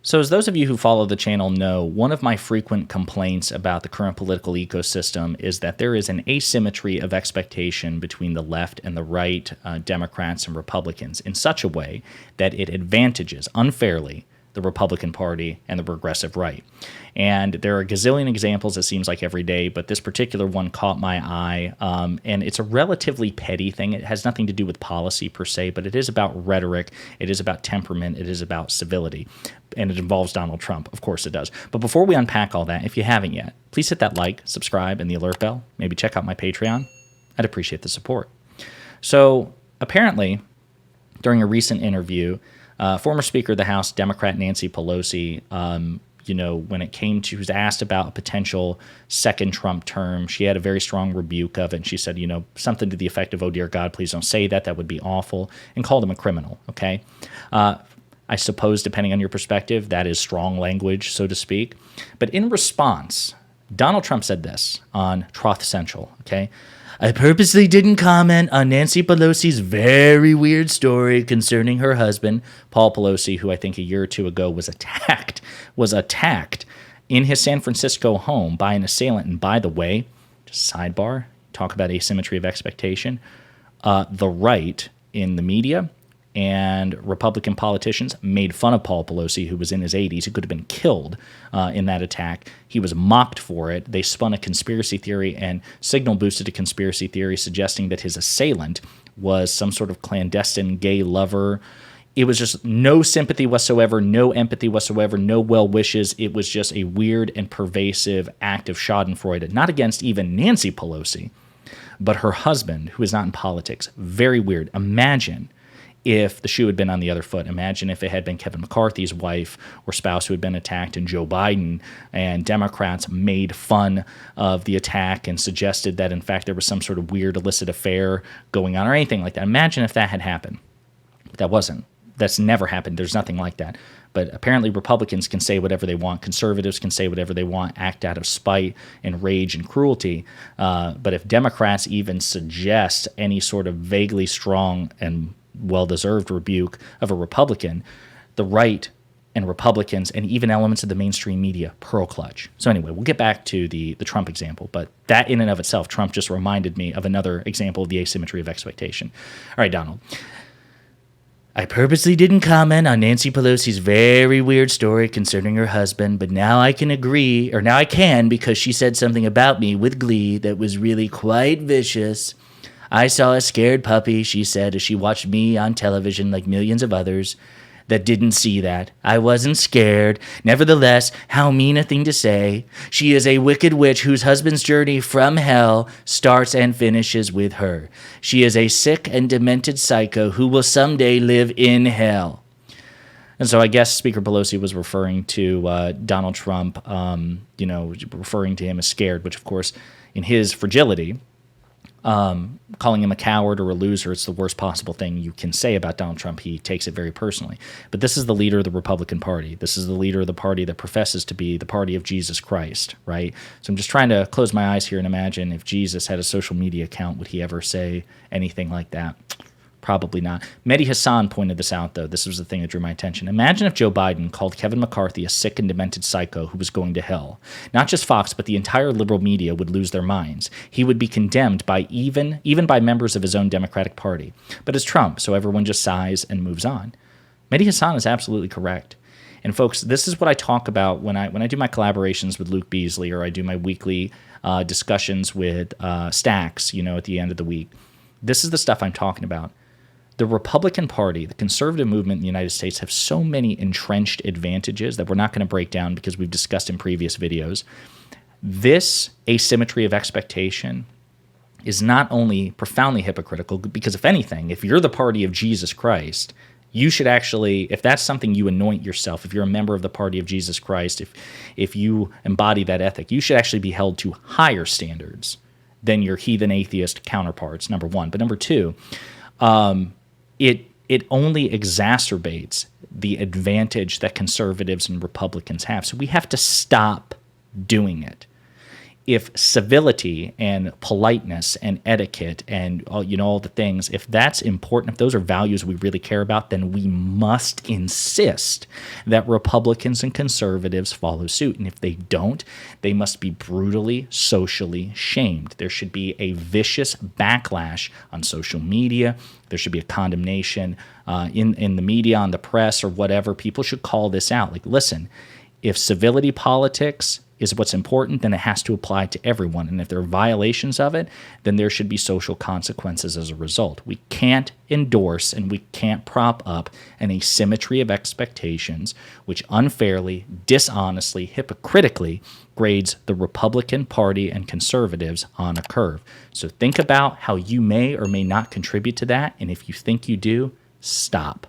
So as those of you who follow the channel know, one of my frequent complaints about the current political ecosystem is that there is an asymmetry of expectation between the left and the right, Democrats and Republicans, in such a way that it advantages unfairly the Republican Party and the progressive right. And there are a gazillion examples, it seems like, every day, but this particular one caught my eye, and it's a relatively petty thing. It has nothing to do with policy per se, but it is about rhetoric, it is about temperament, it is about civility, and it involves Donald Trump. Of course it does. But before we unpack all that, if you haven't yet, please hit that like, subscribe, and the alert bell. Maybe check out my Patreon. I'd appreciate the support. So apparently, during a recent interview, former Speaker of the House, Democrat Nancy Pelosi, when it came to, she was asked about a potential second Trump term, she had a very strong rebuke of it. And she said, something to the effect of, "Oh, dear God, please don't say that. That would be awful," and called him a criminal. Okay. I suppose, depending on your perspective, that is strong language, so to speak. But in response, Donald Trump said this on Truth Central. Okay. "I purposely didn't comment on Nancy Pelosi's very weird story concerning her husband, Paul Pelosi, who I think a year or two ago was attacked in his San Francisco home by an assailant." And by the way, just sidebar, talk about asymmetry of expectation. The right in the media and Republican politicians made fun of Paul Pelosi, who was in his 80s, who could have been killed in that attack. He was mocked for it. They spun a conspiracy theory and signal boosted a conspiracy theory suggesting that his assailant was some sort of clandestine gay lover. It was just no sympathy whatsoever, no empathy whatsoever, no well wishes. It was just a weird and pervasive act of schadenfreude, not against even Nancy Pelosi, but her husband, who is not in politics. Very weird. Imagine if the shoe had been on the other foot. Imagine if it had been Kevin McCarthy's wife or spouse who had been attacked, and Joe Biden and Democrats made fun of the attack and suggested that, in fact, there was some sort of weird illicit affair going on or anything like that. Imagine if that had happened. That wasn't. That's never happened. There's nothing like that. But apparently Republicans can say whatever they want. Conservatives can say whatever they want, act out of spite and rage and cruelty. But if Democrats even suggest any sort of vaguely strong and well-deserved rebuke of a Republican, the right and Republicans and even elements of the mainstream media pearl clutch. So anyway, we'll get back to the Trump example, but that in and of itself, Trump just reminded me of another example of the asymmetry of expectation. All right, Donald. "I purposely didn't comment on Nancy Pelosi's very weird story concerning her husband, but now I can because she said something about me with glee that was really quite vicious. I saw a scared puppy," she said, as she watched me on television like millions of others that didn't see that. "I wasn't scared. Nevertheless, how mean a thing to say. She is a wicked witch whose husband's journey from hell starts and finishes with her. She is a sick and demented psycho who will someday live in hell." And so I guess Speaker Pelosi was referring to Donald Trump, referring to him as scared, which, of course, in his fragility, calling him a coward or a loser, it's the worst possible thing you can say about Donald Trump. He takes it very personally. But this is the leader of the Republican Party. This is the leader of the party that professes to be the party of Jesus Christ, right? So I'm just trying to close my eyes here and imagine if Jesus had a social media account, would he ever say anything like that? Probably not. Mehdi Hassan pointed this out, though. This was the thing that drew my attention. Imagine if Joe Biden called Kevin McCarthy a sick and demented psycho who was going to hell. Not just Fox, but the entire liberal media would lose their minds. He would be condemned by even by members of his own Democratic Party. But it's Trump, so everyone just sighs and moves on. Mehdi Hassan is absolutely correct. And folks, this is what I talk about when I do my collaborations with Luke Beasley, or I do my weekly discussions with Stacks, at the end of the week. This is the stuff I'm talking about. The Republican Party, the conservative movement in the United States, have so many entrenched advantages that we're not going to break down because we've discussed in previous videos. This asymmetry of expectation is not only profoundly hypocritical, because if anything, if you're the party of Jesus Christ, you should actually, if that's something you anoint yourself, if you're a member of the party of Jesus Christ, if you embody that ethic, you should actually be held to higher standards than your heathen atheist counterparts, number one. But number two, it only exacerbates the advantage that conservatives and Republicans have. So we have to stop doing it. if civility and politeness and etiquette and all the things, if that's important, if those are values we really care about, then we must insist that Republicans and conservatives follow suit. And if they don't, they must be brutally socially shamed. There should be a vicious backlash on social media. There should be a condemnation in the media, on the press, or whatever. People should call this out. Like, listen, if civility politics is what's important, then it has to apply to everyone. And if there are violations of it, then there should be social consequences as a result. We can't endorse and we can't prop up an asymmetry of expectations which unfairly, dishonestly, hypocritically grades the Republican Party and conservatives on a curve. So think about how you may or may not contribute to that. And if you think you do, stop.